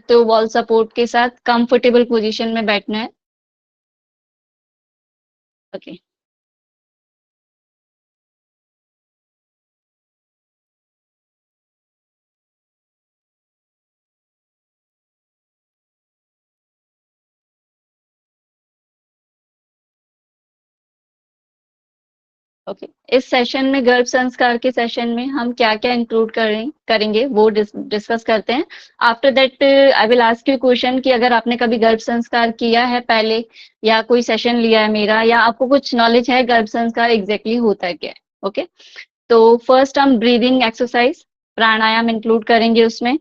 सकते हो wall support के साथ, कंफर्टेबल पोजीशन में बैठना है। ओके। ओके। इस सेशन में गर्भ संस्कार के सेशन में हम क्या-क्या इंक्लूड करेंगे वो डिस्कस करते हैं। After that I will ask you question कि अगर आपने कभी गर्भ संस्कार किया है पहले या कोई सेशन लिया है मेरा या आपको कुछ नॉलेज है गर्भ संस्कार एग्जैक्टली होता है क्या है। ओके। तो फर्स्ट हम ब्रीदिंग एक्सरसाइज प्राणायाम इंक्लूड करेंगे उसमें।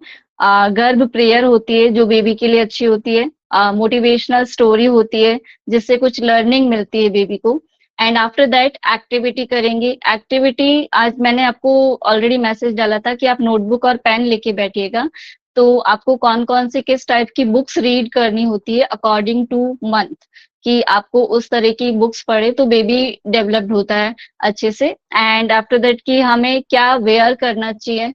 गर्भ प्रेयर होती है जो बेबी के लिए अच्छी होती है। मोटिवेशनल स्टोरी होती है जिससे कुछ लर्निंग मिलती है बेबी को। एंड आफ्टर दैट एक्टिविटी करेंगे। एक्टिविटी आज मैंने आपको ऑलरेडी मैसेज डाला था कि आप नोटबुक और पेन लेके बैठिएगा। तो आपको कौन कौन से किस टाइप की बुक्स रीड करनी होती है अकॉर्डिंग टू मंथ, कि आपको उस तरह की बुक्स पढ़े तो बेबी डेवलप्ड होता है अच्छे से। एंड आफ्टर दैट कि हमें क्या वेयर करना चाहिए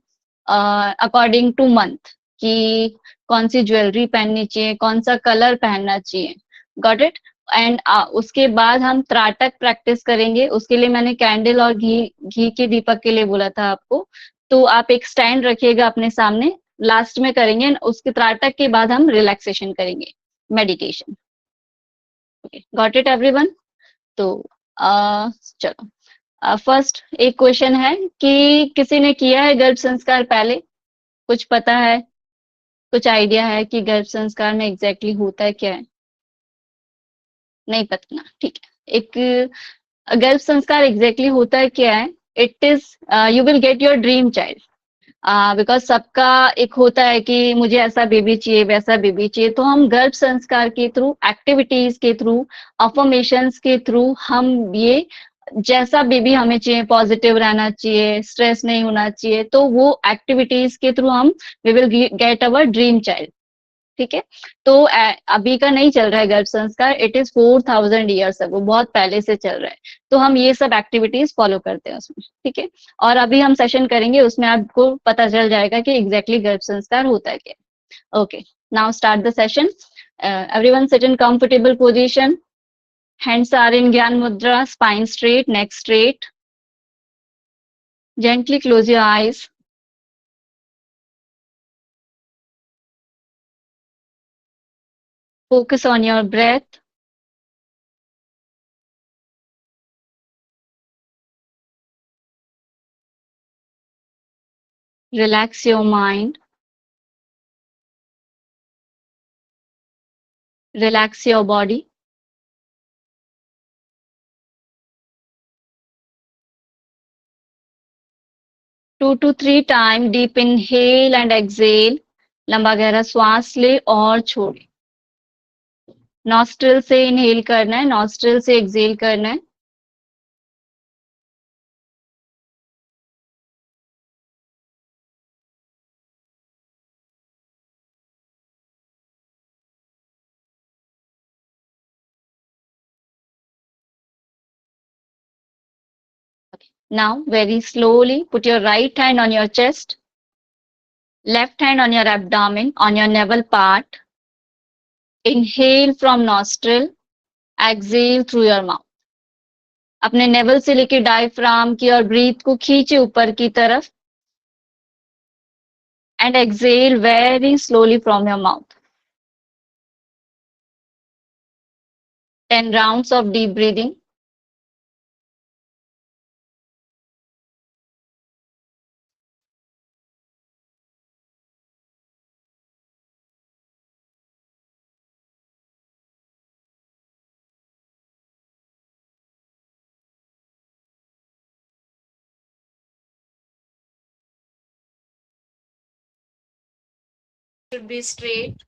अकॉर्डिंग टू मंथ, कि कौन सी ज्वेलरी पहननी चाहिए, कौन सा कलर पहनना चाहिए। Got it. एंड उसके बाद हम त्राटक प्रैक्टिस करेंगे। उसके लिए मैंने कैंडल और घी घी के दीपक के लिए बोला था आपको। तो आप एक स्टैंड रखिएगा अपने सामने, लास्ट में करेंगे and उसके त्राटक के बाद हम रिलैक्सेशन करेंगे, मेडिटेशन। Got it everyone. तो चलो फर्स्ट एक क्वेश्चन है कि किसी ने किया है गर्भ संस्कार पहले, कुछ पता है, कुछ आइडिया है कि गर्भ संस्कार में एग्जैक्टली होता है क्या है? नहीं पता ना, ठीक है। एक गर्भ संस्कार एग्जैक्टली होता है क्या है? It is you will get your dream child. Because सबका एक होता है कि मुझे ऐसा बेबी चाहिए वैसा बेबी चाहिए, तो हम गर्भ संस्कार के थ्रू, एक्टिविटीज के थ्रू, अफर्मेशंस के थ्रू हम ये जैसा बेबी हमें चाहिए, पॉजिटिव रहना चाहिए, स्ट्रेस नहीं होना चाहिए, तो वो एक्टिविटीज के थ्रू हम we will get our dream child. ठीक है। तो अभी का नहीं चल रहा है गर्भ संस्कार, इट इज 4000 ईयर्स अगो, बहुत पहले से चल रहा है। तो हम ये सब एक्टिविटीज फॉलो करते हैं उसमें। ठीक है। और अभी हम सेशन करेंगे उसमें आपको पता चल जाएगा कि एग्जैक्टली गर्भ संस्कार होता है क्या। Okay. Now start the session. Everyone sit in comfortable position. Hands are in gyan mudra, spine straight, neck straight. Gently close your eyes. Focus on your breath. Relax your mind. Relax your body. 2 to 3 times deep inhale and exhale. लंबा गहरा श्वास ले और छोड़े। Nostril से inhale करना है, nostril से एक्सहेल करना है। Now, very slowly, put your right hand on your chest, left hand on your abdomen, on your navel part. Inhale from nostril, exhale through your mouth. अपने नेवल से लेके diaphragm की और ब्रीथ को खींचे ऊपर की तरफ and exhale very slowly from your mouth. 10 rounds of deep breathing. Should be straight.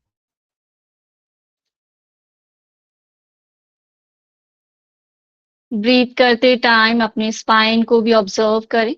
Breathe करते टाइम अपने स्पाइन को भी ऑब्जर्व करें।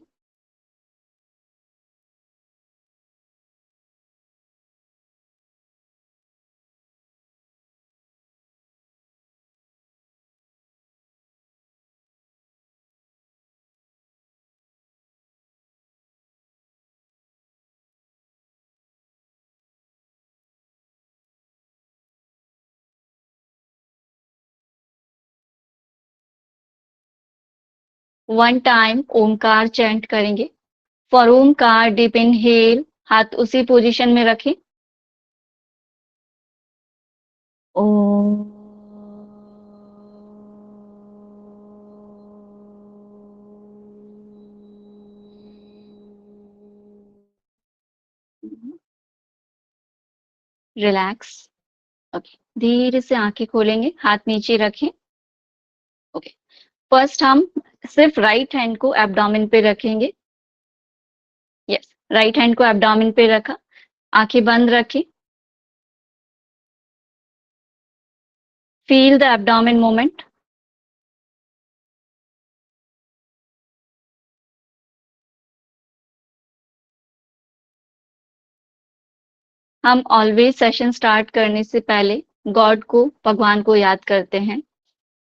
1 टाइम ओमकार चैंट करेंगे। फॉर ओमकार डीप इनहेल, हाथ उसी पोजीशन में रखें। ओम। रिलैक्स। ओके, धीरे से आंखें खोलेंगे, हाथ नीचे रखें। ओके, फर्स्ट हम सिर्फ राइट हैंड को एब्डोमेन पे रखेंगे। यस, राइट हैंड को एब्डोमेन पे रखा, आंखें बंद रखें। Feel the abdomen movement. हम ऑलवेज सेशन स्टार्ट करने से पहले गॉड को, भगवान को याद करते हैं।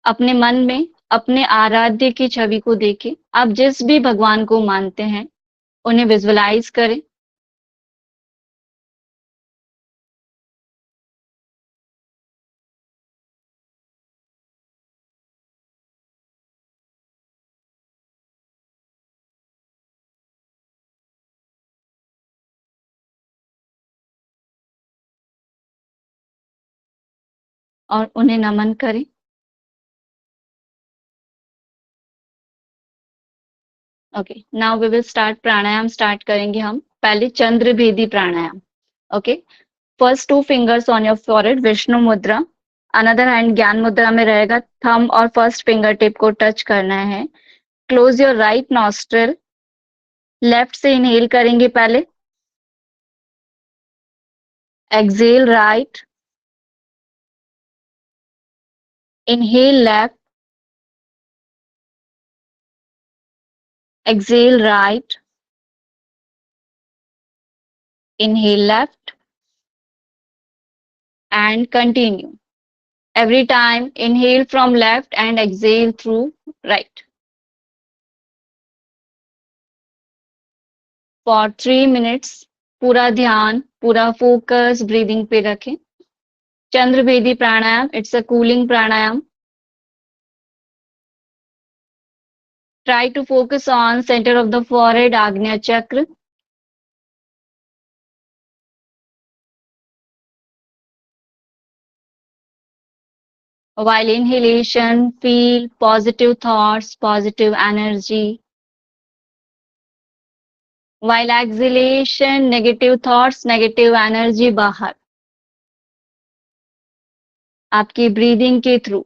अपने मन में अपने आराध्य की छवि को देखें। आप जिस भी भगवान को मानते हैं उन्हें विजुअलाइज करें। और उन्हें नमन करें। Okay, now we will start pranayama. Start करेंगे हम पहले Chandra bhedi pranayama. Okay, first 2 fingers on your forehead, Vishnu mudra. Another hand Gyan mudra में रहेगा। थंब और फर्स्ट फिंगर टिप को टच करना है। Close your right nostril. Left से इनहेल करेंगे पहले। Exhale right. Inhale left. Exhale right. Inhale left and continue. Every time inhale from left and exhale through right. For 3 minutes पूरा ध्यान, पूरा focus breathing पे रखें। Chandrabhedi pranayama, it's a cooling pranayama. Try to focus on center of the forehead, Agnya Chakra. While inhalation, feel positive thoughts, positive energy. While exhalation, negative thoughts, negative energy बाहर. आपकी breathing के through.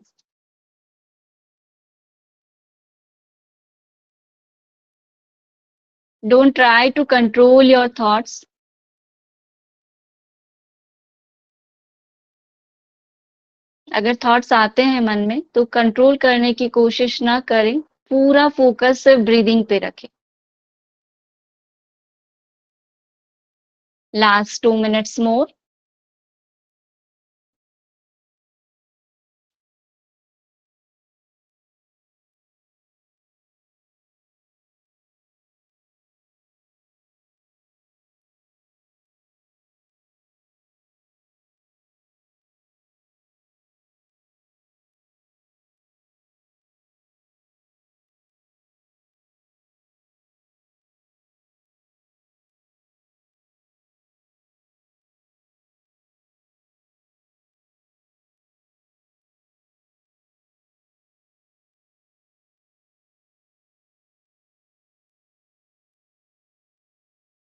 Don't try to control your thoughts. अगर thoughts आते हैं मन में तो control करने की कोशिश ना करें, पूरा फोकस सिर्फ ब्रीदिंग पे रखें. Last 2 minutes more.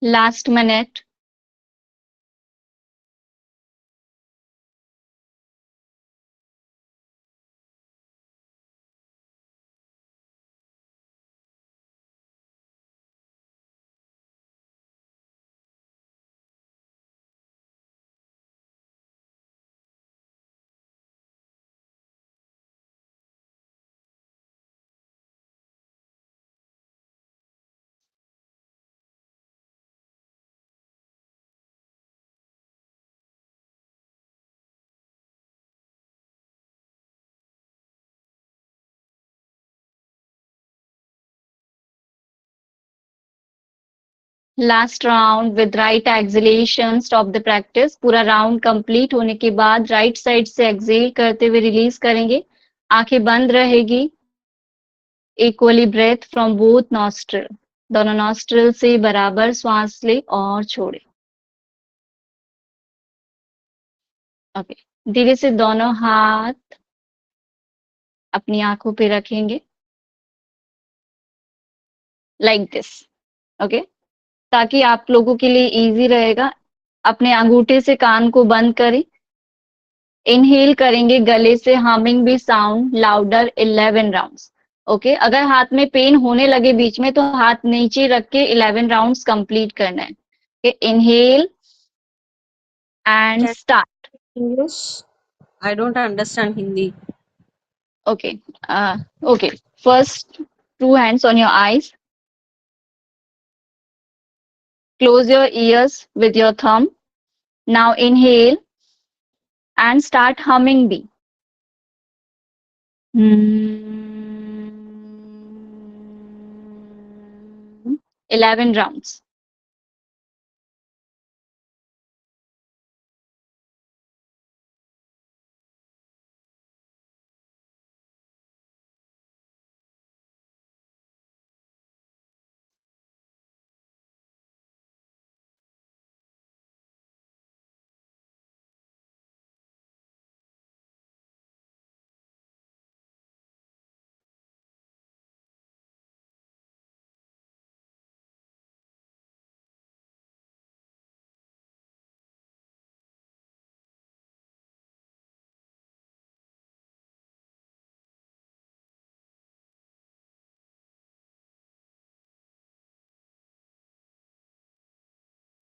Last minute. Last round with right acceleration. Stop the practice. पूरा राउंड कंप्लीट होने के बाद राइट साइड से एक्सेल करते हुए रिलीज करेंगे. आंखें बंद रहेगी. Equally breath from both nostril, दोनों नॉस्ट्रल से बराबर श्वास ले और छोड़े। ओके, धीरे से दोनों हाथ अपनी आंखों पे रखेंगे, लाइक दिस। ओके, ताकि आप लोगों के लिए इजी रहेगा। अपने अंगूठे से कान को बंद करें। इनहेल करेंगे गले से, हमिंग भी साउंड लाउडर 11 राउंड्स। ओके, अगर हाथ में पेन होने लगे बीच में तो हाथ नीचे रख के 11 राउंड्स कंप्लीट करना है। Inhale and Can start. English? I don't understand Hindi. Okay, okay, first 2 hands on your eyes, close your ears with your thumb. Now inhale and start humming B. 11 rounds.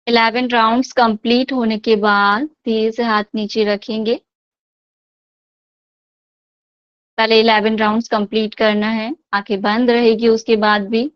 Eleven rounds complete होने के बाद धीरे से हाथ नीचे रखेंगे। पहले 11 rounds complete करना है, आंखें बंद रहेगी उसके बाद भी।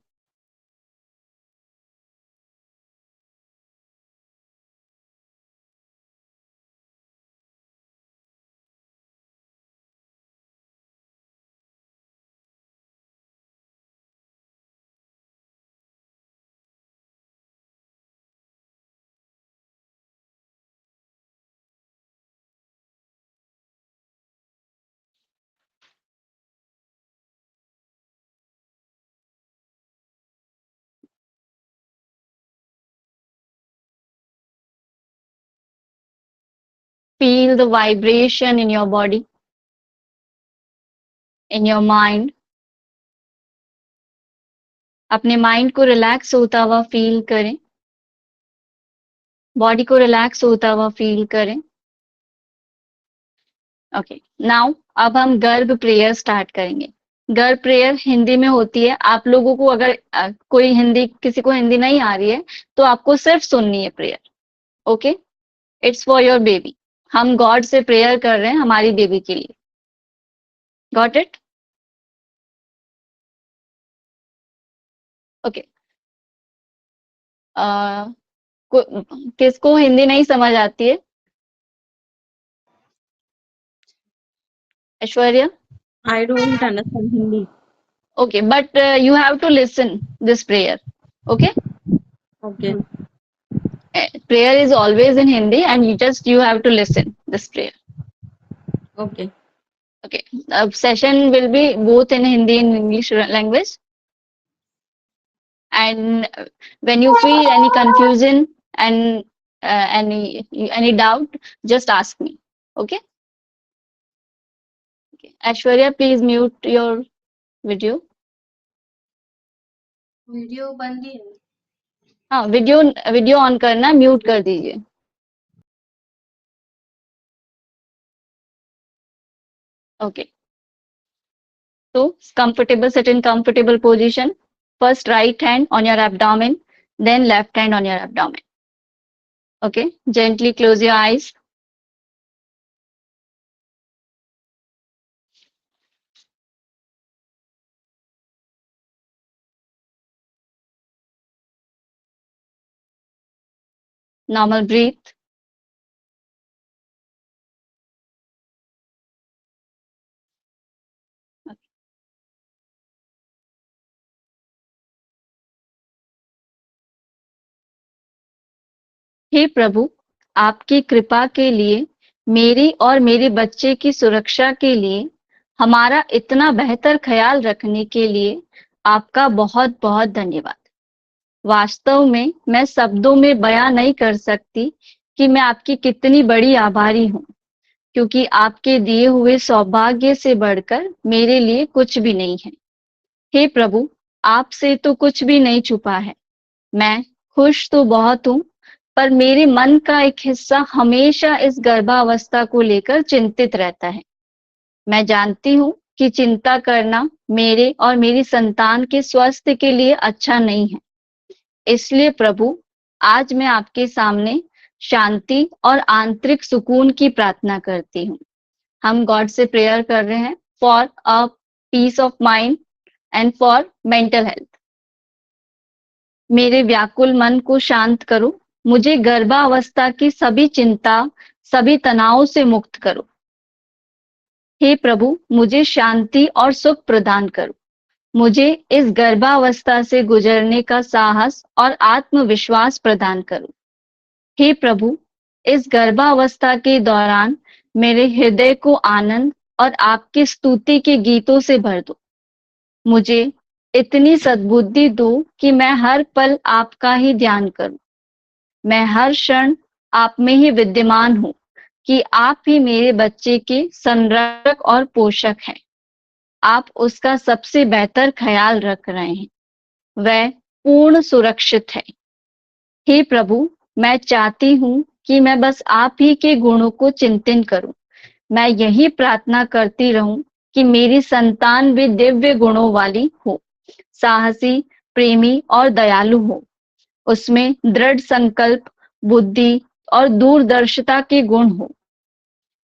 Feel the vibration in your body, in your mind. अपने माइंड को रिलैक्स होता हुआ फील करें, बॉडी को रिलैक्स होता हुआ फील करें। ओके, नाउ अब हम गर्भ प्रेयर स्टार्ट करेंगे। गर्भ प्रेयर हिंदी में होती है। आप लोगों को अगर कोई हिंदी, किसी को हिंदी नहीं आ रही है तो आपको सिर्फ सुननी है prayer. Okay, it's for your baby. हम गॉड से प्रेयर कर रहे हैं हमारी बेबी के लिए। Got it? ओके, किसको हिंदी नहीं समझ आती है? Aishwarya? I don't understand Hindi. Okay, but you have to listen this prayer. Okay, Okay. prayer is always in Hindi, and you have to listen this prayer. Okay. Okay, session will be both in Hindi and English language. And when you feel any confusion and any doubt, just ask me. Okay. Okay. Aishwarya, please mute your video. Video बंद ही है। हाँ, video on करना, mute कर दीजिए। Okay, तो comfortable, sit in comfortable position. First right hand on your abdomen, then left hand on your abdomen. Okay, gently close your eyes. Normal breathe. हे प्रभु, आपकी कृपा के लिए, मेरी और मेरे बच्चे की सुरक्षा के लिए हमारा इतना बेहतर ख्याल रखने के लिए आपका बहुत बहुत धन्यवाद। वास्तव में मैं शब्दों में बयां नहीं कर सकती कि मैं आपकी कितनी बड़ी आभारी हूँ, क्योंकि आपके दिए हुए सौभाग्य से बढ़कर मेरे लिए कुछ भी नहीं है। हे प्रभु, आपसे तो कुछ भी नहीं छुपा है। मैं खुश तो बहुत हूँ, पर मेरे मन का एक हिस्सा हमेशा इस गर्भावस्था को लेकर चिंतित रहता है। मैं जानती हूँ कि चिंता करना मेरे और मेरी संतान के स्वास्थ्य के लिए अच्छा नहीं है। इसलिए प्रभु, आज मैं आपके सामने शांति और आंतरिक सुकून की प्रार्थना करती हूँ। हम गॉड से प्रेयर कर रहे हैं for a peace of mind and for mental health. मेरे व्याकुल मन को शांत करो। मुझे गर्भावस्था की सभी चिंता, सभी तनाव से मुक्त करो। हे प्रभु, मुझे शांति और सुख प्रदान करो। मुझे इस गर्भावस्था से गुजरने का साहस और आत्मविश्वास प्रदान करो। हे प्रभु, इस गर्भावस्था के दौरान मेरे हृदय को आनंद और आपकी स्तुति के गीतों से भर दो। मुझे इतनी सद्बुद्धि दो कि मैं हर पल आपका ही ध्यान करूं। मैं हर क्षण आप में ही विद्यमान हूं कि आप ही मेरे बच्चे के संरक्षक और पोषक हैं। आप उसका सबसे बेहतर ख्याल रख रहे हैं। वह पूर्ण सुरक्षित है। हे प्रभु, मैं चाहती हूँ कि मैं बस आप ही के गुणों को चिंतन करूं। मैं यही प्रार्थना करती रहूं कि मेरी संतान भी दिव्य गुणों वाली हो, साहसी, प्रेमी और दयालु हो। उसमें दृढ़ संकल्प, बुद्धि और दूरदर्शिता के गुण हो।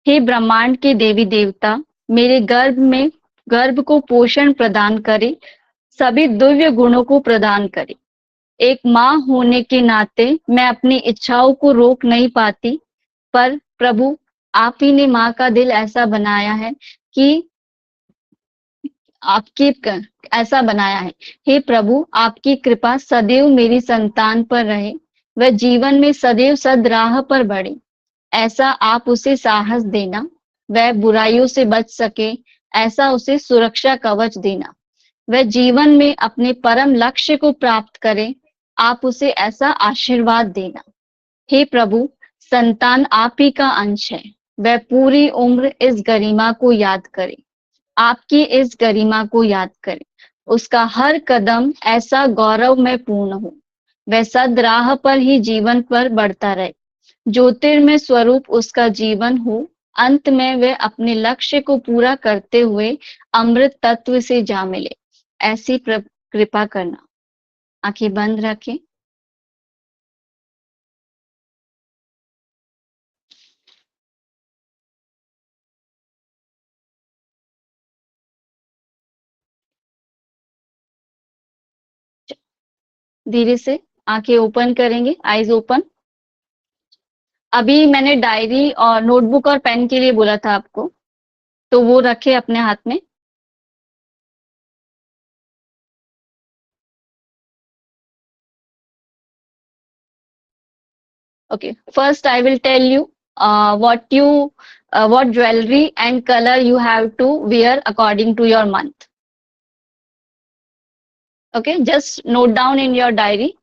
हे ब्रह्मांड के देवी देवता, मेरे गर्भ को पोषण प्रदान करे, सभी दिव्य गुणों को प्रदान करे। एक माँ होने के नाते मैं अपनी इच्छाओं को रोक नहीं पाती, पर प्रभु, आप ही ने माँ का दिल ऐसा बनाया है कि आपकी ऐसा बनाया है। हे प्रभु, आपकी कृपा सदैव मेरी संतान पर रहे। वह जीवन में सदैव सद राह पर बढ़े, ऐसा आप उसे साहस देना। वह बुराइयों से बच सके, ऐसा उसे सुरक्षा कवच देना। वह जीवन में अपने परम लक्ष्य को प्राप्त करे, आप उसे ऐसा आशीर्वाद देना। हे प्रभु, संतान आप ही का अंश है। वह पूरी उम्र इस गरिमा को याद करे, आपकी इस गरिमा को याद करे। उसका हर कदम ऐसा गौरव में पूर्ण हो। वह सद राह पर ही जीवन पर बढ़ता रहे। ज्योतिर्मय स्वरूप उसका जीवन हो। अंत में वह अपने लक्ष्य को पूरा करते हुए अमृत तत्व से जा मिले। ऐसी कृपा करना। आंखें बंद रखें। धीरे से आंखें ओपन करेंगे, आईज ओपन। अभी मैंने डायरी और नोटबुक और पेन के लिए बोला था आपको, तो वो रखे अपने हाथ में। Okay, first I will tell you what jewelry and color you have to wear according to your month. Okay, just note down in your diary.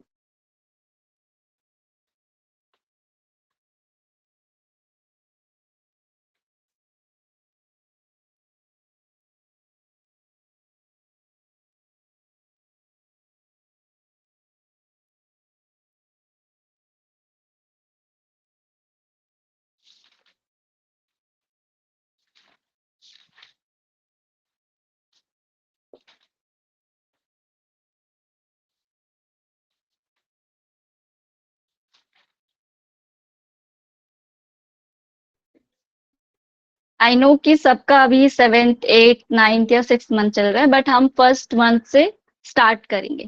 I know कि सबका अभी 7th 8th 9th या 6th मंथ चल रहा है, but हम first month से start करेंगे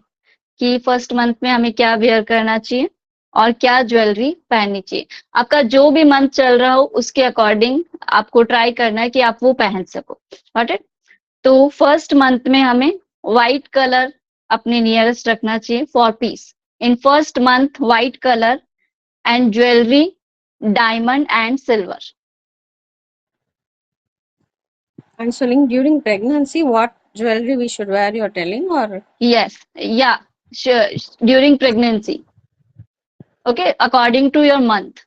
कि फर्स्ट मंथ में हमें क्या वेयर करना चाहिए और क्या ज्वेलरी पहननी चाहिए। आपका जो भी मंथ चल रहा हो उसके अकॉर्डिंग आपको ट्राई करना है कि आप वो पहन सको। Got it? तो फर्स्ट मंथ में हमें व्हाइट कलर अपने नियरेस्ट रखना चाहिए for piece. In first month white colour and jewellery diamond and silver. Answering during pregnancy, what jewelry we should wear? You're telling, or Yes, yeah, sure. During pregnancy. Okay, according to your month.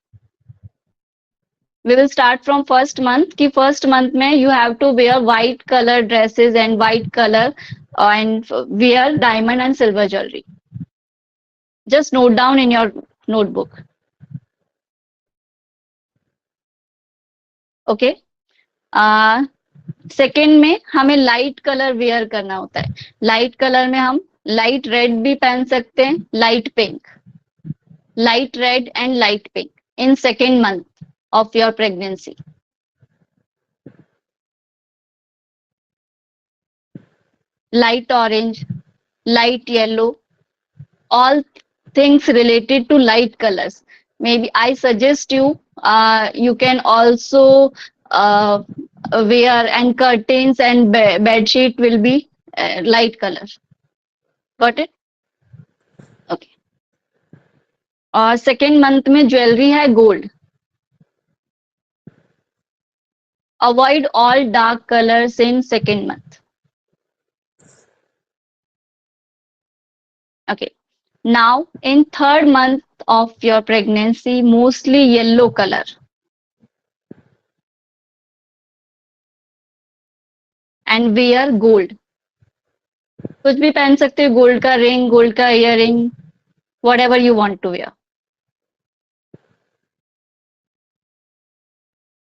We will start from first month. कि first month में you have to wear white color dresses and white color and wear diamond and silver jewelry. Just note down in your notebook. Okay. Second में हमें light colour where करना होता है. Light colour में हम light red भी पहन सकते हैं, light pink, light red and light pink in second month of your pregnancy. Light orange, light yellow, all things related to light colors. Maybe I suggest you, you can also wear, and curtains and bed sheet will be light color. Got it? Okay. और second month में jewellery है gold. Avoid all dark colors in second month. Okay. Now in third month of your pregnancy, mostly yellow color. And wear gold. कुछ भी पहन सकते हो, gold का ring, gold का earring, whatever you want to wear.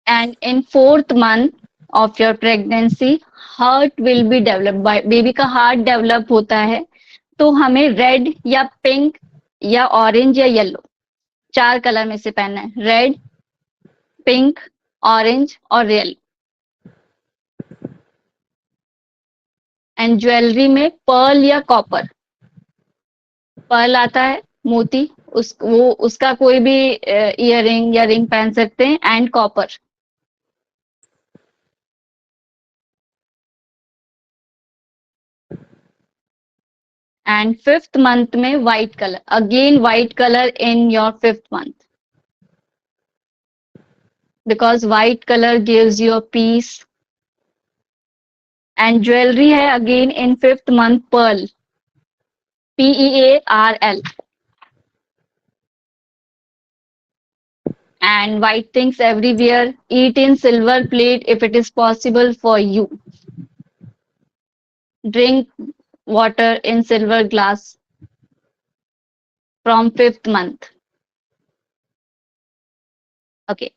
And in fourth month of your pregnancy, heart will be developed by baby का heart develop होता है, तो हमें रेड या पिंक या ऑरेंज या येलो, 4 कलर में से पहनना है. रेड, पिंक, ऑरेंज और येलो. एंड ज्वेलरी में पर्ल या कॉपर. पर्ल आता है मोती, उसका कोई भी इयररिंग या रिंग पहन सकते हैं. And copper. And fifth month में white colour, again white colour in your fifth month, because white colour gives your peace. And jewellery है again in fifth month pearl, PEARL. And white things everywhere. Eat in silver plate if it is possible for you. Drink water in silver glass from fifth month. Okay.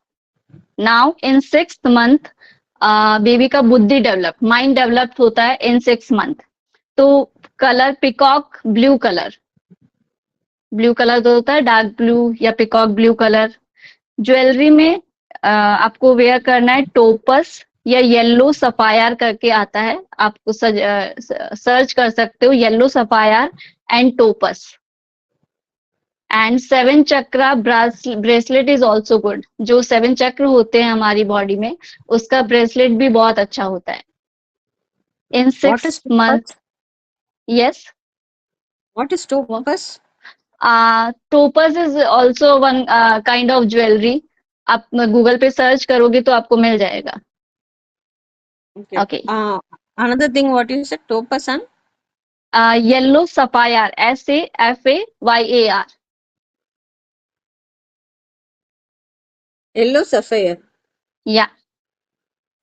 Now in sixth month, baby का बुद्धि develop, mind develop होता है in 6 month. तो colour peacock blue colour. Blue colour तो होता है dark blue या peacock blue colour. Jewellery में आपको वेयर करना है टोपस या येलो सफायर करके आता है, आपको सर्च कर सकते हो, yellow sapphire and topaz. And 7 chakra bracelet is also good. जो 7 चक्र होते हैं हमारी बॉडी में, उसका ब्रेसलेट भी बहुत अच्छा होता है. In 6 month. Yes. what is topaz? Topaz is also one kind of jewellery. आप गूगल पे सर्च करोगे तो आपको मिल जाएगा. Okay. Another thing, what you said, topaz and yellow sapphire, SAFAYAR. yellow sapphire. Yeah.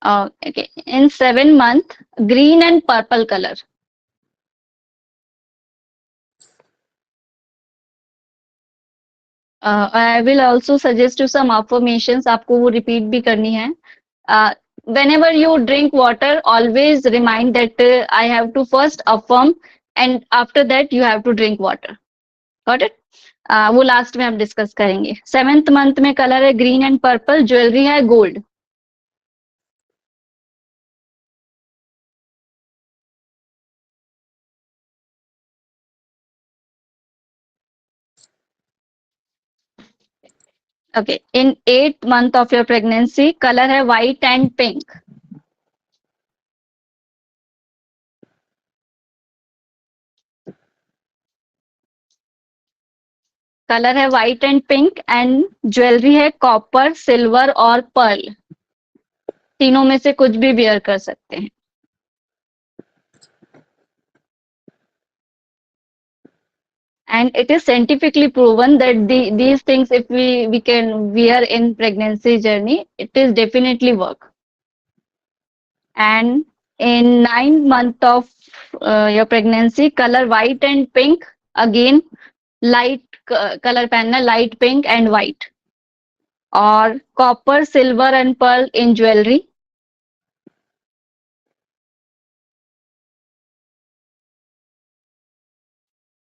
Okay. In 7 month, green and purple color. I will also suggest you some affirmations. आपको वो repeat भी करनी है. Whenever you drink water, always remind that I have to first affirm, and after that you have to drink water. Got it? वो last में हम discuss करेंगे. 7th month में कलर है ग्रीन एंड पर्पल. ज्वेलरी है gold. Okay. In 8th month of your pregnancy, color है white and pink. Colour है white and pink. And jewellery है कॉपर, सिल्वर और पर्ल. तीनों में से कुछ भी बियर कर सकते हैं। And it is scientifically proven that these things, if we can wear in pregnancy journey, it is definitely work. And in 9 month of your pregnancy, color white and pink, again light color पहनना, light pink and white, और copper, silver and pearl in jewelry.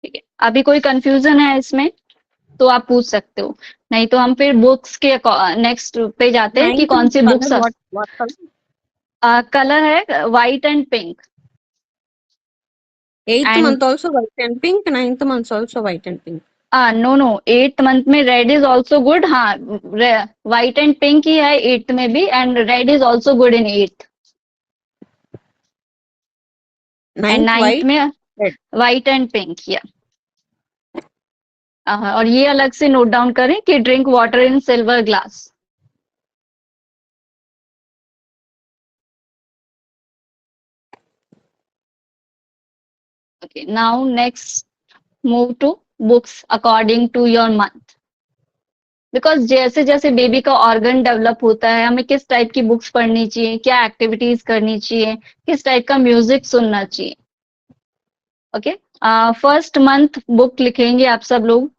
ठीक है, अभी कोई confusion है इसमें तो आप पूछ सकते हो, नहीं तो हम फिर बुक्स के नेक्स्ट पे जाते हैं कि कौन सी बुक्स। कलर है white and pink. 8th month also white and pink, 9th month also white and pink. No 8th month में रेड इज ऑल्सो गुड। हाँ, व्हाइट एंड पिंक ही है 8th में भी, and red is also good in 8th। And 9th में white and pink, या और ये अलग से नोट डाउन करें कि drink water in silver glass. Okay, now next move to books according to your month. Because जैसे जैसे बेबी का ऑर्गन डेवलप होता है, हमें किस टाइप की बुक्स पढ़नी चाहिए, क्या एक्टिविटीज करनी चाहिए, किस टाइप का म्यूजिक सुनना चाहिए। ओके, फर्स्ट मंथ बुक लिखेंगे आप सब लोग,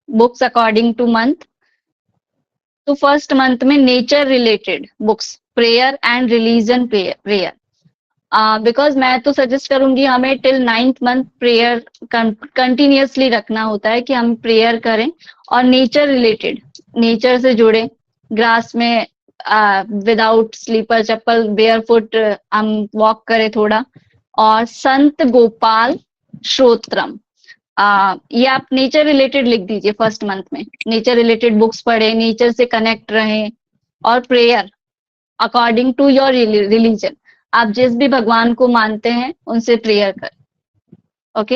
बुक्स अकॉर्डिंग टू मंथ। तो फर्स्ट मंथ में nature related books, prayer and religion prayer. Because मैं तो सजेस्ट करूंगी हमें till 9th month prayer continuously रखना होता है कि हम प्रेयर करें, और नेचर रिलेटेड, नेचर से जुड़े, ग्रास में विदाउट स्लीपर चप्पल बेयर फुट हम वॉक करें थोड़ा, और संत गोपाल श्रोत्रम, ये आप नेचर रिलेटेड लिख दीजिए फर्स्ट मंथ में। नेचर रिलेटेड बुक्स पढ़े, नेचर से कनेक्ट रहें, और prayer according to your religion, आप जिस भी भगवान को मानते हैं उनसे प्रेयर करें। Okay,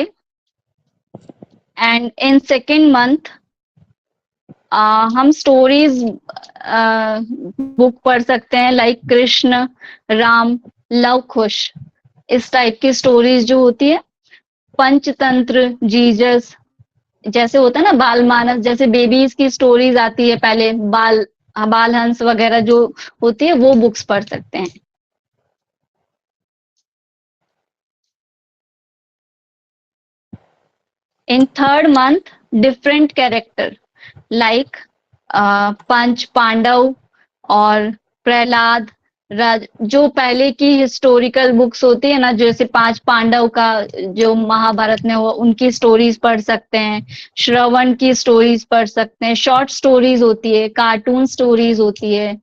and in second month हम स्टोरीज बुक पढ़ सकते हैं, लाइक कृष्ण, राम, लव कुश, इस टाइप की स्टोरीज जो होती है। पंचतंत्र, जीजस, जैसे होता है ना बाल मानस, जैसे बेबीज की स्टोरीज आती है पहले, बाल हंस वगैरह जो होती है, वो बुक्स पढ़ सकते हैं। In third month, different character like पंच पांडव और प्रहलाद, जो पहले की हिस्टोरिकल बुक्स होती है ना, जैसे पांच पांडव का जो महाभारत में हुआ, उनकी स्टोरीज पढ़ सकते हैं। श्रवण की स्टोरीज पढ़ सकते हैं। शॉर्ट स्टोरीज होती है, कार्टून स्टोरीज होती है।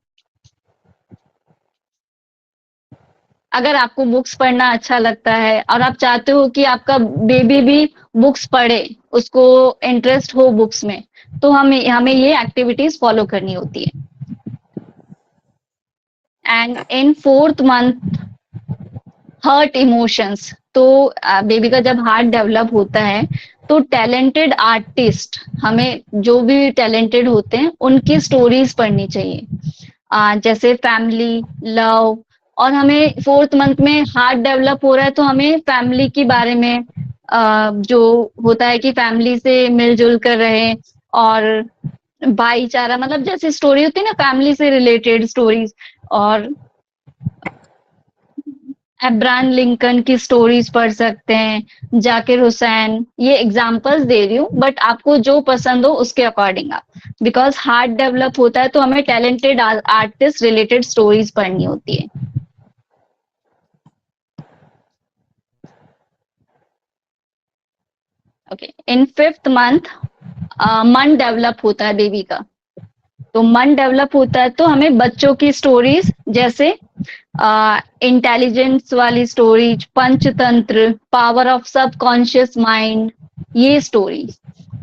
अगर आपको बुक्स पढ़ना अच्छा लगता है और आप चाहते हो कि आपका बेबी भी बुक्स पढ़े, उसको इंटरेस्ट हो बुक्स में, तो हमें ये एक्टिविटीज फॉलो करनी होती है। And in fourth month heart emotions, तो बेबी का जब हार्ट डेवलप होता है तो टैलेंटेड आर्टिस्ट, हमें जो भी टैलेंटेड होते हैं उनकी स्टोरीज पढ़नी चाहिए, जैसे फैमिली, लव। और हमें फोर्थ मंथ में हार्ट डेवलप हो रहा है तो हमें फैमिली के बारे में जो होता है कि फैमिली से मिलजुल कर रहे, और भाईचारा, मतलब जैसे स्टोरी होती है ना फैमिली से रिलेटेड स्टोरीज, और अब्राहम लिंकन की स्टोरीज पढ़ सकते हैं, जाकिर हुसैन। ये एग्जांपल्स दे रही हूँ, बट आपको जो पसंद हो उसके अकॉर्डिंग आप, बिकॉज हार्ट डेवलप होता है तो हमें टैलेंटेड आर्टिस्ट रिलेटेड स्टोरीज पढ़नी होती है। ओके, इन फिफ्थ मंथ मन डेवलप होता है बेबी का, तो मन डेवलप होता है तो हमें बच्चों की स्टोरीज, जैसे इंटेलिजेंस वाली stories, Panchatantra, power of subconscious mind, ये स्टोरीज,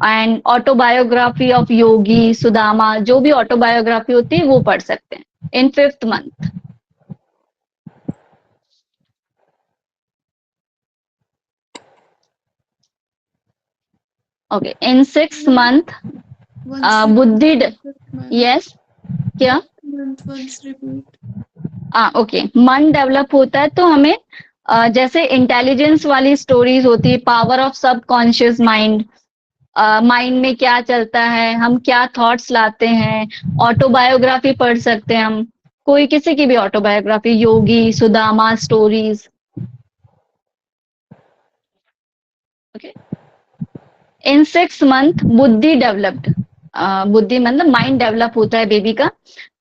एंड ऑटोबायोग्राफी ऑफ योगी, सुदामा, जो भी ऑटोबायोग्राफी होती है वो पढ़ सकते हैं इन fifth month. Okay, in six month बुद्धि, यस क्या, ओके, मन डेवलप होता है तो हमें जैसे इंटेलिजेंस वाली स्टोरीज होती है, power of subconscious mind, mind में क्या चलता है, हम क्या थॉट्स लाते हैं, ऑटोबायोग्राफी पढ़ सकते हैं हम, कोई किसी की भी ऑटोबायोग्राफी, योगी सुदामा स्टोरीज। ओके, इन 6 मंथ बुद्धि डेवलप्ड, बुद्धि मतलब माइंड डेवलप होता है बेबी का।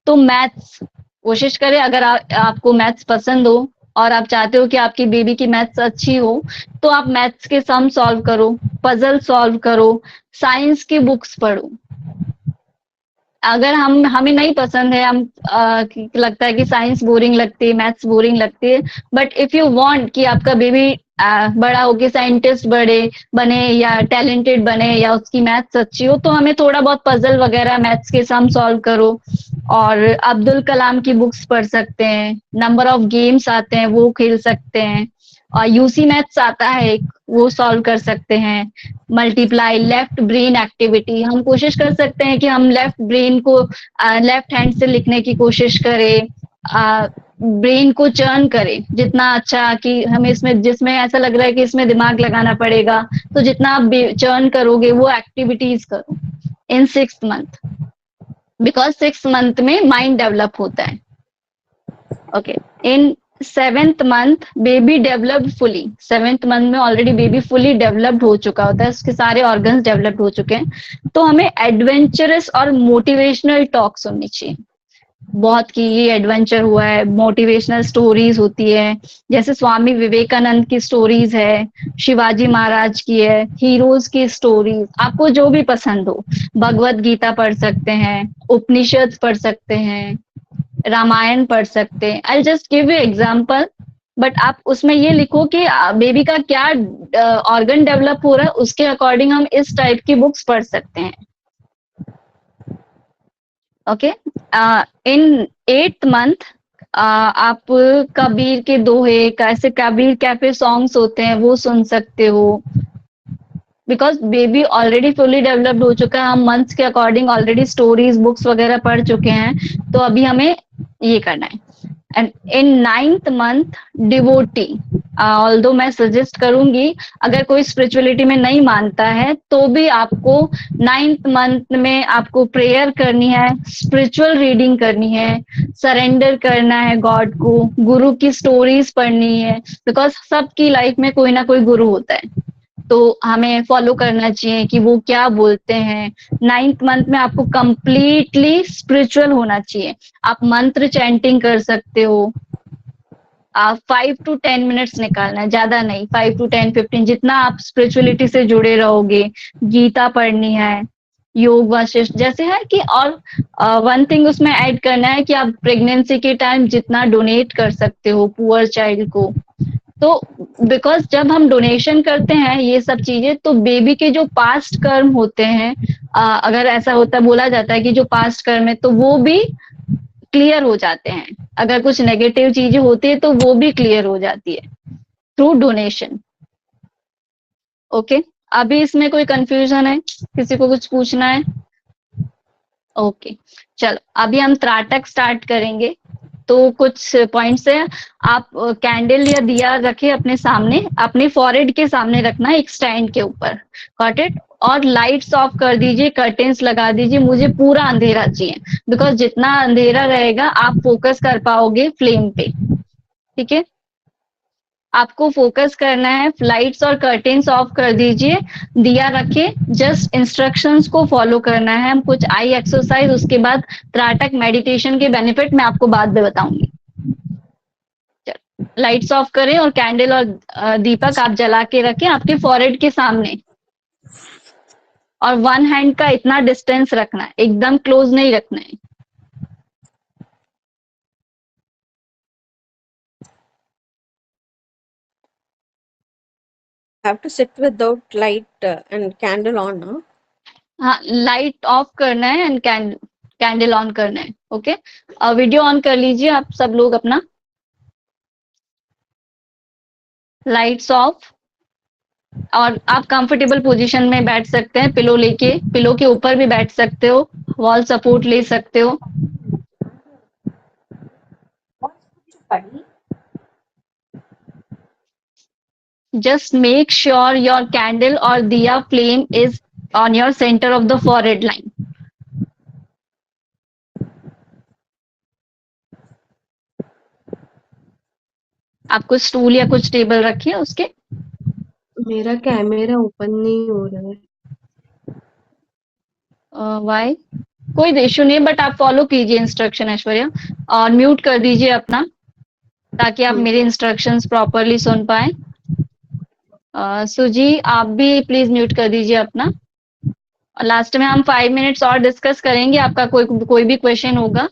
तो मैथ्स कोशिश करें, अगर आपको मैथ्स पसंद हो और आप चाहते हो कि आपकी बेबी की मैथ्स अच्छी हो, तो आप मैथ्स के सम सॉल्व करो, पजल सॉल्व करो, साइंस की बुक्स पढ़ो। अगर हमें नहीं पसंद है, हम लगता है कि साइंस बोरिंग लगती है, मैथ्स बोरिंग लगती है, बट इफ यू वांट कि आपका बेबी बड़ा होके साइंटिस्ट बने या टैलेंटेड बने या उसकी मैथ्स अच्छी हो, तो हमें थोड़ा बहुत पजल वगैरह मैथ्स के सम सॉल्व करो। और अब्दुल कलाम की बुक्स पढ़ सकते हैं, नंबर ऑफ गेम्स आते हैं वो खेल सकते हैं, और यूसी मैथ्स आता है एक, वो सॉल्व कर सकते हैं। मल्टीप्लाई, लेफ्ट ब्रेन एक्टिविटी, हम कोशिश कर सकते हैं कि हम लेफ्ट ब्रेन को लेफ्ट हैंड से लिखने की कोशिश करें, ब्रेन को चर्न करें जितना अच्छा, कि हमें इसमें जिसमें ऐसा लग रहा है कि इसमें दिमाग लगाना पड़ेगा, तो जितना आप चर्न करोगे वो एक्टिविटीज करो इन 6 मंथ, बिकॉज 6 मंथ में माइंड डेवलप होता है। ओके, इन 7th month baby developed fully, 7th month में ऑलरेडी बेबी फुली डेवलप्ड हो चुका होता है, उसके सारे ऑर्गन्स डेवलप्ड हो चुके हैं। तो हमें एडवेंचरस और मोटिवेशनल टॉक सुननी चाहिए, बहुत की ये एडवेंचर हुआ है, मोटिवेशनल स्टोरीज होती है, जैसे स्वामी विवेकानंद की स्टोरीज है, शिवाजी महाराज की है, हीरोज की स्टोरीज, आपको जो भी पसंद हो, भगवत गीता पढ़ सकते हैं, उपनिषद पढ़ सकते हैं, रामायण पढ़ सकते हैं। I just give you example, but आप उसमें ये लिखो कि बेबी का क्या ऑर्गन डेवलप हो रहा है, उसके अकॉर्डिंग हम इस टाइप की बुक्स पढ़ सकते हैं। ओके, इन 8th मंथ आप कबीर के दोहे, कैसे कबीर कैफे सॉन्ग्स होते हैं वो सुन सकते हो, because baby already fully developed हो चुका है, हम मंथ्स के अकॉर्डिंग ऑलरेडी स्टोरीज बुक्स वगैरह पढ़ चुके हैं, तो अभी हमें ये करना है। And in 9th month devotee, although मैं सजेस्ट करूंगी, अगर कोई स्पिरिचुअलिटी में नहीं मानता है तो भी आपको 9th मंथ में आपको प्रेयर करनी है, स्पिरिचुअल रीडिंग करनी है, सरेंडर करना है गॉड को, गुरु की स्टोरीज पढ़नी है, बिकॉज सबकी लाइफ में कोई ना कोई गुरु होता है, तो हमें फॉलो करना चाहिए कि वो क्या बोलते हैं। 9th मंथ में आपको कंप्लीटली स्पिरिचुअल होना चाहिए, आप मंत्र चैंटिंग कर सकते हो, आप 5 to 10 मिनट्स निकालना है, ज्यादा नहीं, 5 to 10, 15, जितना आप स्पिरिचुअलिटी से जुड़े रहोगे। गीता पढ़नी है, योग वाशिष्ठ जैसे है कि, और वन थिंग उसमें ऐड करना है कि आप प्रेगनेंसी के टाइम जितना डोनेट कर सकते हो पुअर चाइल्ड को, तो बिकॉज जब हम डोनेशन करते हैं ये सब चीजें, तो बेबी के जो पास्ट कर्म होते हैं, अगर ऐसा होता है, बोला जाता है कि जो पास्ट कर्म है तो वो भी क्लियर हो जाते हैं, अगर कुछ नेगेटिव चीजें होती है तो वो भी क्लियर हो जाती है थ्रू डोनेशन। ओके, अभी इसमें कोई कंफ्यूजन है, किसी को कुछ पूछना है? ओके, चलो अभी हम त्राटक स्टार्ट करेंगे। तो कुछ पॉइंट्स है, आप कैंडल या दिया रखे अपने सामने, अपने फॉरहेड के सामने रखना है एक स्टैंड के ऊपर, गॉट इट, और लाइट्स ऑफ कर दीजिए, कर्टेन्स लगा दीजिए, मुझे पूरा अंधेरा चाहिए, बिकॉज जितना अंधेरा रहेगा आप फोकस कर पाओगे फ्लेम पे, ठीक है? आपको फोकस करना है, लाइट्स और कर्टेन्स ऑफ कर दीजिए, दिया रखे, जस्ट इंस्ट्रक्शंस को फॉलो करना है, हम कुछ आई एक्सरसाइज, उसके बाद त्राटक मेडिटेशन के बेनिफिट मैं आपको बाद में बताऊंगी। लाइट्स ऑफ करें और कैंडल और दीपक आप जला के रखें आपके फॉरहेड के सामने, और वन हैंड का इतना डिस्टेंस रखना है, एकदम क्लोज नहीं रखना है। Have to sit without light and candle on, huh? हाँ, लाइट ऑफ करना है एंड कैंडल ऑन करना है। ओके, वीडियो ऑन कर लीजिए आप सब लोग अपना, लाइट्स ऑफ, और आप कंफर्टेबल पोजीशन में बैठ सकते हैं, पिलो लेके, पिलो के ऊपर भी बैठ सकते हो, वॉल सपोर्ट ले सकते हो। study. Just make sure your candle or diya flame is on your center of the forehead line. आप कुछ स्टूल या कुछ टेबल रखिए उसके। मेरा कैमरा ओपन नहीं हो रहा है। वाई? कोई इश्यू नहीं है, बट आप फॉलो कीजिए इंस्ट्रक्शन ऐश्वर्या, और म्यूट कर दीजिए अपना, ताकि आप मेरे इंस्ट्रक्शंस प्रॉपरली सुन पाए। सुजी, आप भी प्लीज म्यूट कर दीजिए अपना। लास्ट में हम 5 मिनट्स और डिस्कस करेंगे, आपका कोई भी क्वेश्चन होगा।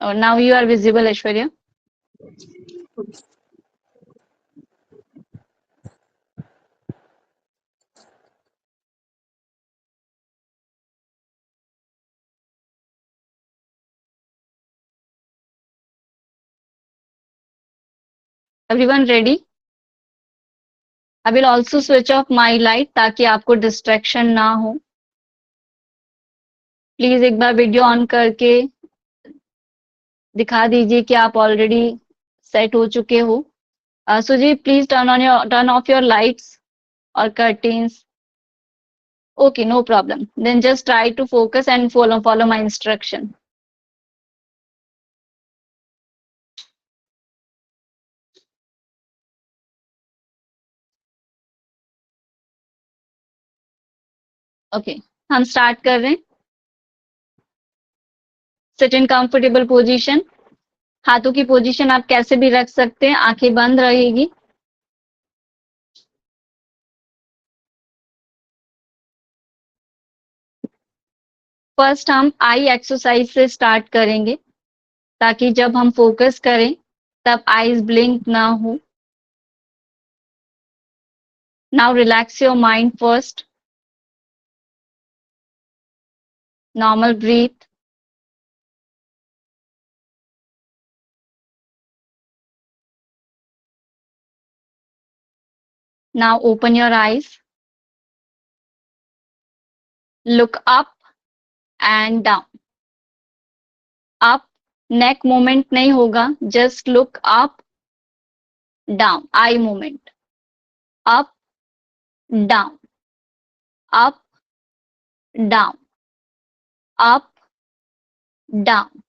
और now you are visible Aishwarya. Everyone ready? I will also switch off my light, ताकि आपको डिस्ट्रैक्शन ना हो। प्लीज एक बार वीडियो ऑन करके दिखा दीजिए कि आप ऑलरेडी सेट हो चुके हो। सुजी, please turn off your lights or curtains. Okay, no problem. Then just try to focus and follow my instruction. Okay, हम स्टार्ट कर रहे हैं। Seat in comfortable position. हाथों की पोजीशन आप कैसे भी रख सकते हैं, आंखें बंद रहेगी। फर्स्ट हम आई एक्सरसाइज से स्टार्ट करेंगे, ताकि जब हम फोकस करें तब आईज ब्लिंक ना हो। Now relax your mind first. Normal breath. Now open your eyes. Look up and down. Up, neck movement नहीं होगा, just look up down, eye movement. Up down, up down, up down,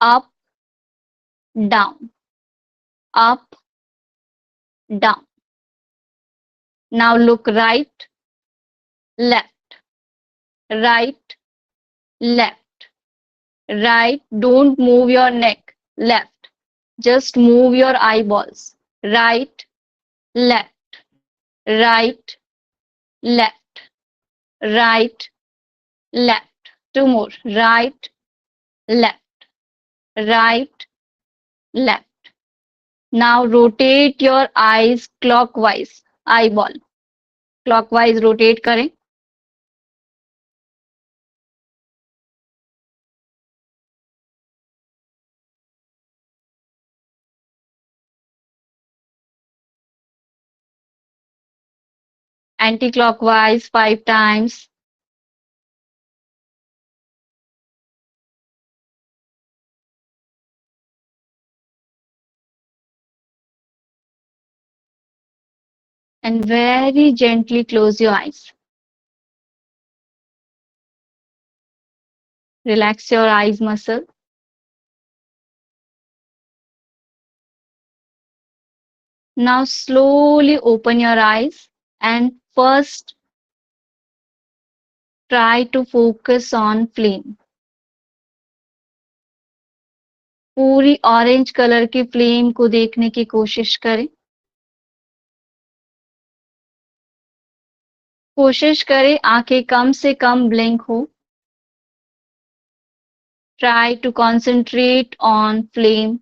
up down, up down. Now look right left, right left, right. Don't move your neck left, just move your eyeballs. Right, left, right, left, right, left. Two more. Right, left, right, left. Now rotate your eyes clockwise. Eyeball. Clockwise rotate करें। Anti-clockwise 5 times. And very gently close your eyes. Relax your eyes muscle. Now slowly open your eyes and first try to focus on flame. पूरी orange colour की flame को देखने की कोशिश करें। कोशिश करें आंखें कम से कम ब्लिंक हो। Try to concentrate on flame.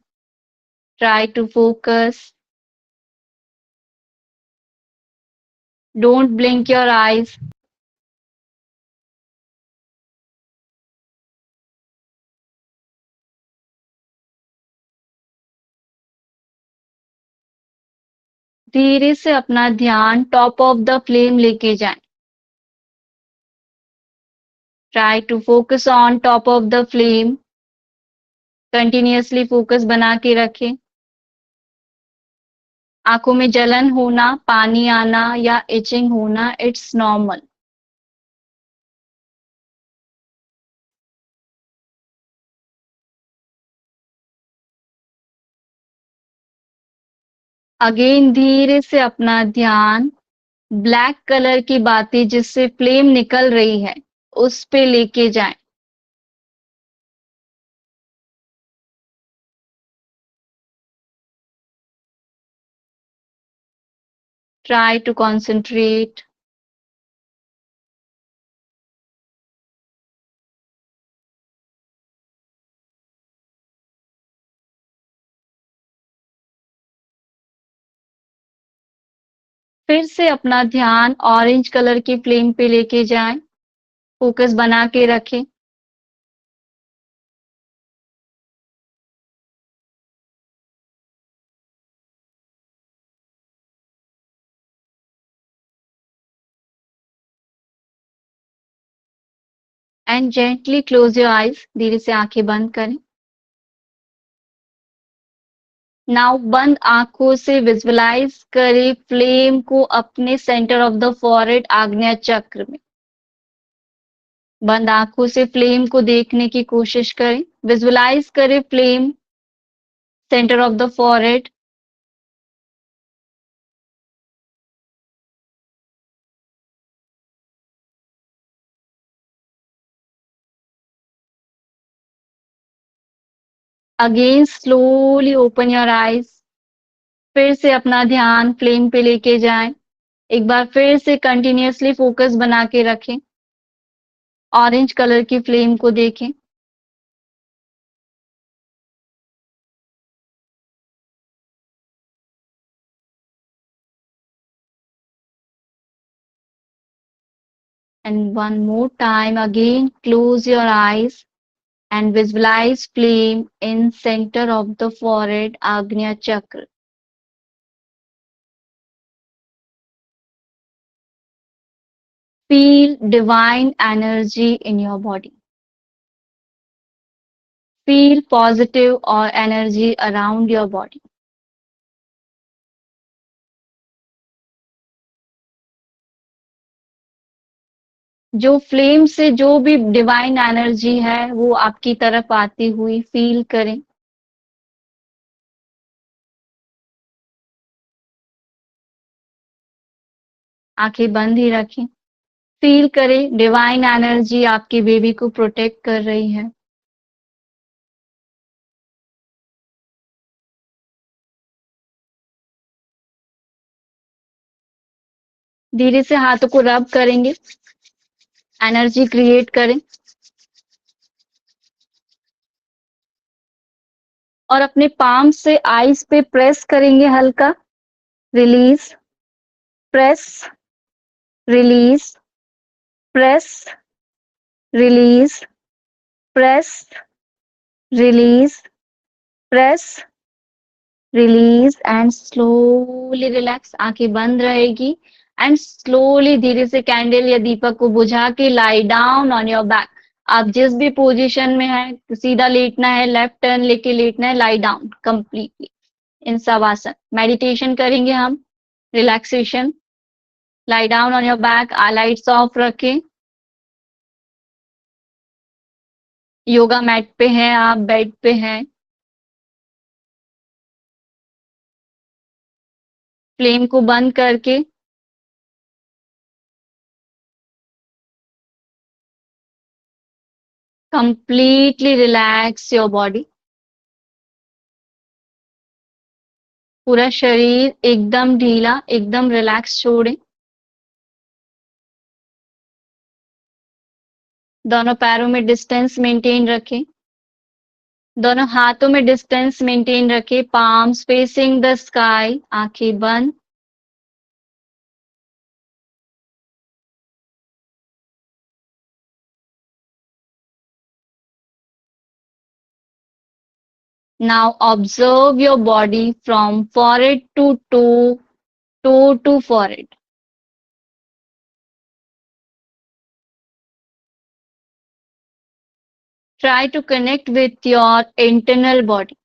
Try to focus. Don't blink your eyes. धीरे से अपना ध्यान टॉप ऑफ द फ्लेम लेके जाएं। Try to focus on top of the flame. Continuously focus बना के रखें. आंखों में जलन होना, पानी आना या इचिंग होना, इट्स नॉर्मल. अगेन धीरे से अपना ध्यान ब्लैक कलर की बाती जिससे फ्लेम निकल रही है उस पे लेके जाएं. Try to concentrate. फिर से अपना ध्यान ऑरेंज कलर की फ्लेम पे लेके जाएं. फोकस बना के रखें. And gently close your eyes. धीरे से आंखें बंद करें. नाउ बंद आंखों से विजुअलाइज करें फ्लेम को अपने सेंटर ऑफ द फॉरहेड आग्नेय चक्र में. बंद आंखों से फ्लेम को देखने की कोशिश करें. विजुअलाइज करें flame centre of the forehead. Again slowly open your eyes. फिर से अपना ध्यान फ्लेम पे लेके जाएं. एक बार फिर से कंटिन्यूअसली फोकस बना के रखें. ऑरेंज कलर की फ्लेम को देखें. And one more time, again close your eyes and visualize flame in center of the forehead Agnya Chakra. Feel divine energy in your body. Feel positive or energy around your body. जो flame से जो भी divine energy है वो आपकी तरफ आती हुई फील करें. आंखें बंद ही रखें. फील करें डिवाइन एनर्जी आपकी बेबी को प्रोटेक्ट कर रही है. धीरे से हाथों को रब करेंगे. एनर्जी क्रिएट करें और अपने पाम से आईज पे प्रेस करेंगे. हल्का release, press, release, press, release, press, release, press, release and slowly relax. आंखें बंद रहेगी एंड स्लोली धीरे से कैंडल या दीपक को बुझा के lie down on your back. आप जिस भी पोजीशन में है, सीधा लेटना है, लेफ्ट टर्न लेके लेटना है, लाई डाउन कंप्लीटली इन सब आसन. मेडिटेशन करेंगे हम. Relaxation. Lie down on your back. Lights off रखें. योगा मैट पे हैं आप, बेड पे हैं. फ्लेम को बंद करके कंप्लीटली रिलैक्स योर बॉडी. पूरा शरीर एकदम ढीला, एकदम रिलैक्स छोड़ें. दोनों पैरों में डिस्टेंस मेंटेन रखें. दोनों हाथों में डिस्टेंस मेंटेन रखें. Palms facing the sky. आंखें बंद. Now observe your body from forehead to toe, toe to forehead. Try to connect with your internal body.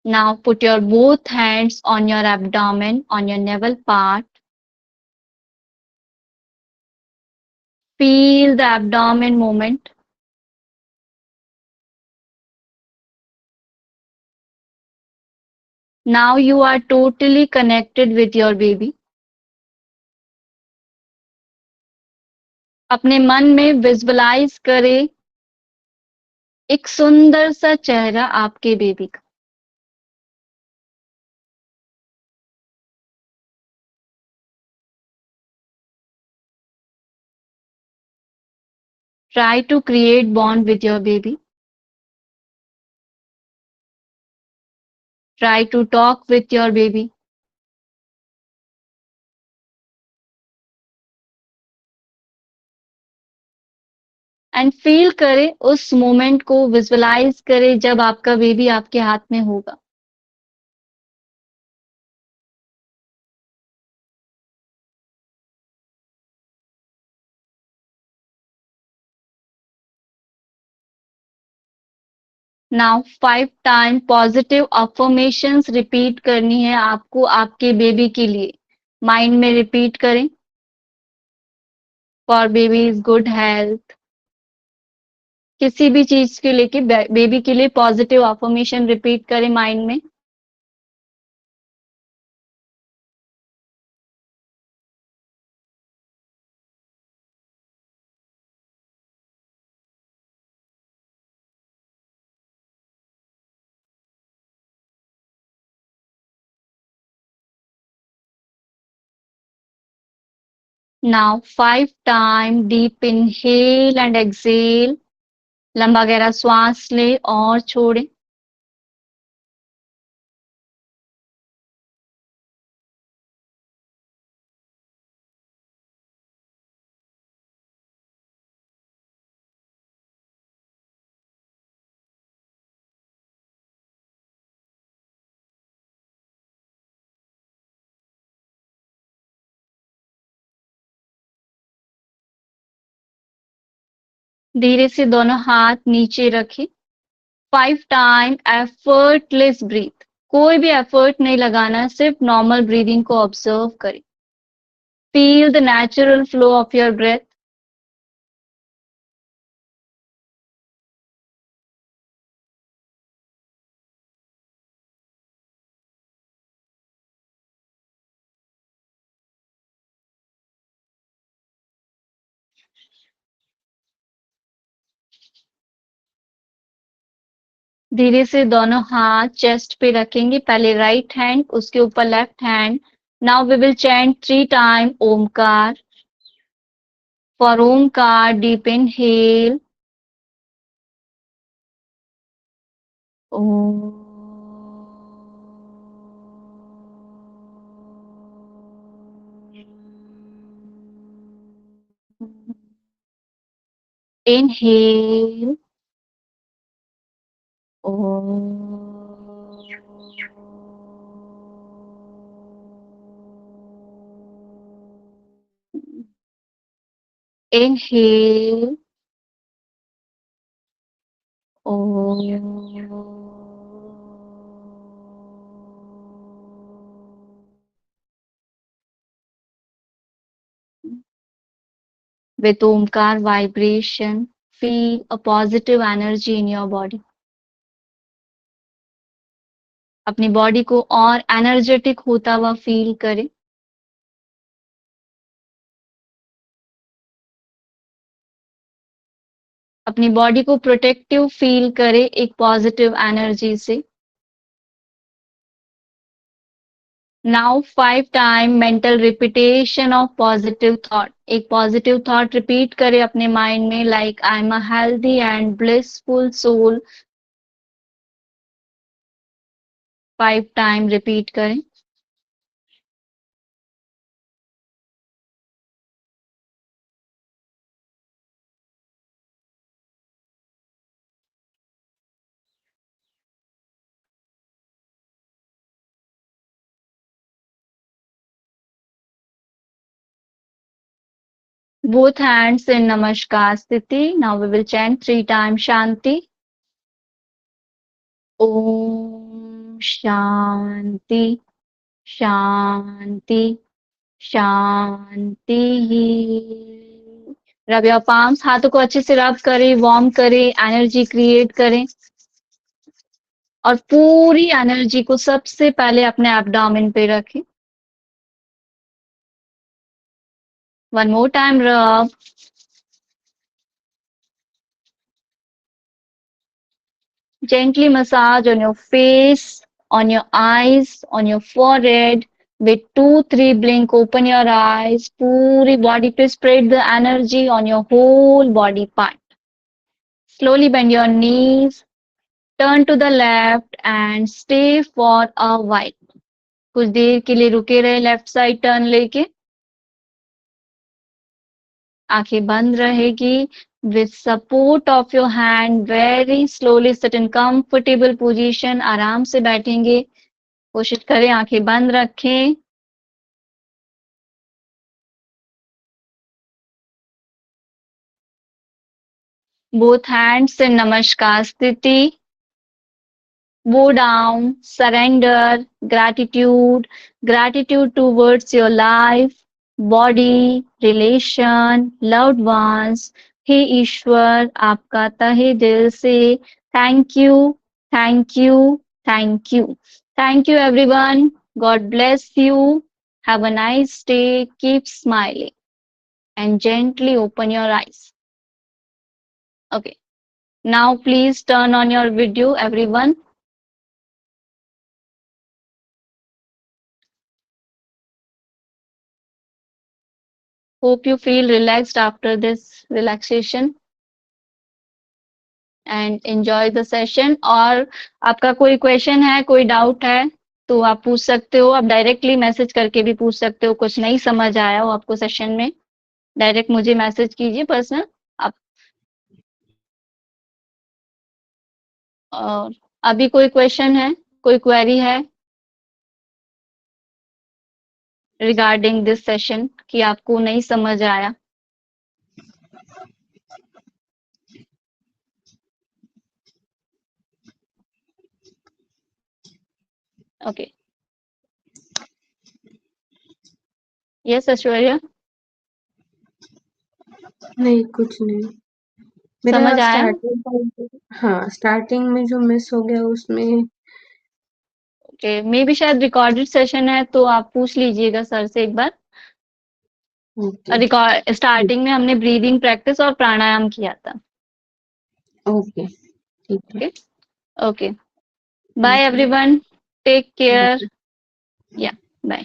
Now put your both hands on your abdomen, on your navel part. Feel the abdomen movement. Now you are totally connected with your baby. अपने मन में visualise करें एक सुंदर सा चेहरा आपके baby का. Try to create bond with your baby. Try to talk with your baby. And feel करें उस मोमेंट को, विजुअलाइज करें जब आपका बेबी आपके हाथ में होगा. Now 5 time positive affirmations repeat करनी है आपको आपके बेबी के लिए. माइंड में रिपीट करें. For babies good health. किसी भी चीज के लेके बेबी के लिए पॉजिटिव अफर्मेशन रिपीट करें माइंड में. Now 5 time deep inhale and exhale. लंबा गहरा श्वास ले और छोड़ें. धीरे से दोनों हाथ नीचे रखें. 5 टाइम एफर्टलेस ब्रीथ. कोई भी एफर्ट नहीं लगाना, सिर्फ नॉर्मल ब्रीदिंग को ऑब्जर्व करें. Feel the natural flow of your breath. धीरे से दोनों हाथ चेस्ट पे रखेंगे. पहले राइट हैंड, उसके ऊपर left hand. Now we will chant 3 time Omkar. For Omkar, deep inhale. Om. Inhale. Om. Inhale. Om. With Omkar vibration, feel a positive energy in your body. अपनी बॉडी को और एनर्जेटिक होता हुआ फील करें. अपनी बॉडी को प्रोटेक्टिव फील करें एक पॉजिटिव एनर्जी से. Now 5 time mental repetition of positive thought. एक पॉजिटिव थॉट रिपीट करें अपने माइंड में, like I am a healthy and blissful soul. 5 time repeat करें. both hands in Namaskar Sthiti. Now we will chant 3 times Shanti. Om Shanti, Shanti, Shanti. Rub your palms, हाथों को अच्छे से रब करें, वार्म करें, एनर्जी क्रिएट करें और पूरी एनर्जी को सबसे पहले अपने एब्डोमेन पे रखें. One more time, rub. Gently massage on your face, on your eyes, on your forehead. With 2-3 blink, open your eyes. पूरी body पे spread the energy on your whole body part. Slowly bend your knees. Turn to the left and stay for a while. कुछ देर के लिए रुके रहे left side turn लेके. आंखें बंद रहेगी. With support of your hand, very slowly sit in comfortable position. आराम से बैठेंगे. कोशिश करें आंखें बंद रखें. Both hands in Namaskar Sthiti. Bow down, surrender, gratitude, gratitude towards your life, body, relation, loved ones. हे ईश्वर, आपका तहे दिल से thank you, thank you, thank you. Thank you everyone. God bless you. Have a nice day. Keep smiling and gently open your eyes. Okay. Now please turn on your video, everyone. Hope you feel relaxed after this relaxation and enjoy the session. और आपका कोई question है, कोई doubt है तो आप पूछ सकते हो. आप डायरेक्टली मैसेज करके भी पूछ सकते हो. कुछ नहीं समझ आया हो आपको सेशन में, डायरेक्ट मुझे मैसेज कीजिए पर्सनल. आप और अभी कोई क्वेश्चन है, कोई क्वेरी है रिगार्डिंग दिस सेशन कि आपको नहीं समझ आया? ओके. यस ऐश्वर्या, नहीं कुछ नहीं. मेरा समझ आया? स्टार्टिंग में जो मिस हो गया उसमें. ओके, मे भी शायद रिकॉर्डेड सेशन है तो आप पूछ लीजिएगा सर से एक बार. ओके रिकॉर्ड स्टार्टिंग में हमने ब्रीदिंग प्रैक्टिस और प्राणायाम किया था. ओके ठीक है. Okay okay. Bye everyone, take care. Yeah bye.